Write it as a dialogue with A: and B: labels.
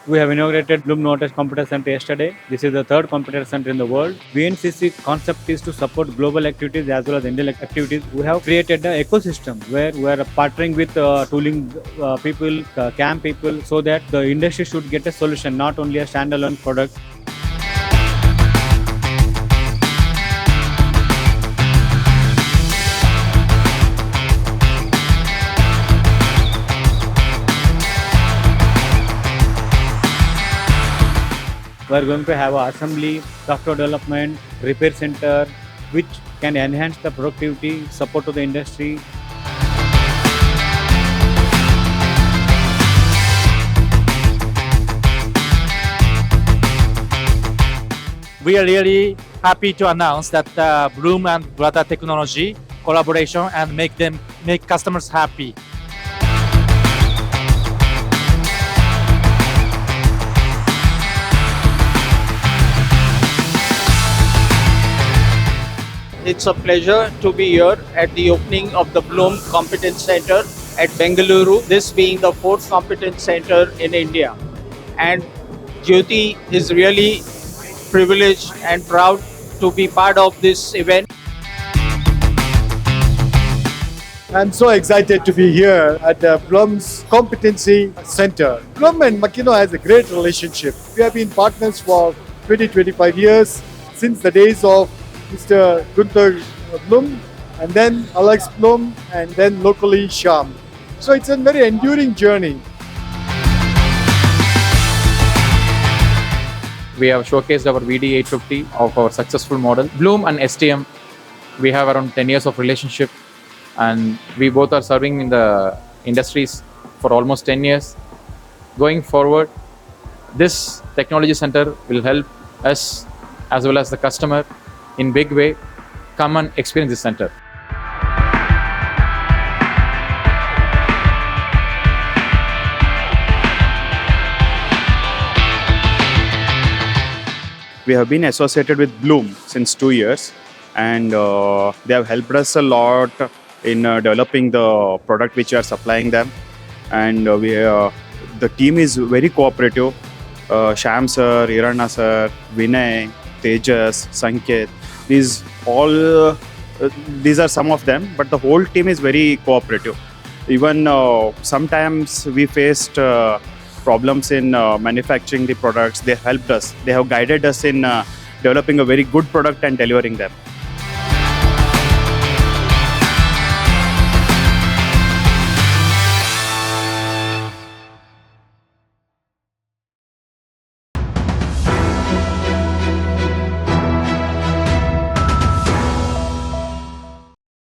A: We have inaugurated Blum-Novotest Competence Center yesterday. This is the third competence center in the world. VNCC concept is to support global activities as well as Indian activities. We have created an ecosystem where we are partnering with tooling people, CAM people, so that the industry should get a solution, not only a standalone product. We are going to have an assembly, software development, repair center, which can enhance the productivity, support to the industry.
B: We are really happy to announce that Bloom and Brother Technology collaboration and make customers happy.
C: It's a pleasure to be here at the opening of the Bloom Competence Center at Bengaluru, this being the fourth competence center in India. And Jyoti is really privileged and proud to be part of this event.
D: I'm so excited to be here at Blum's Competency Center. Blum and Makino has a great relationship. We have been partners for 25 years, since the days of Mr. Gunther Blum, and then Alex Blum, and then locally Shyam. So it's a very enduring journey.
E: We have showcased our VD850 of our successful model. Bloom and STM, we have around 10 years of relationship, and we both are serving in the industries for almost 10 years. Going forward, this technology center will help us as well as the customer in big way. Come and experience this center.
F: We have been associated with Bloom since 2 years, and they have helped us a lot in developing the product which we are supplying them. And the team is very cooperative. Shyam sir, Iranna sir, Vinay, Tejas, Sanket, these are some of them, but the whole team is very cooperative. Even sometimes we faced problems in manufacturing the products. They helped us. They have guided us in developing a very good product and delivering them.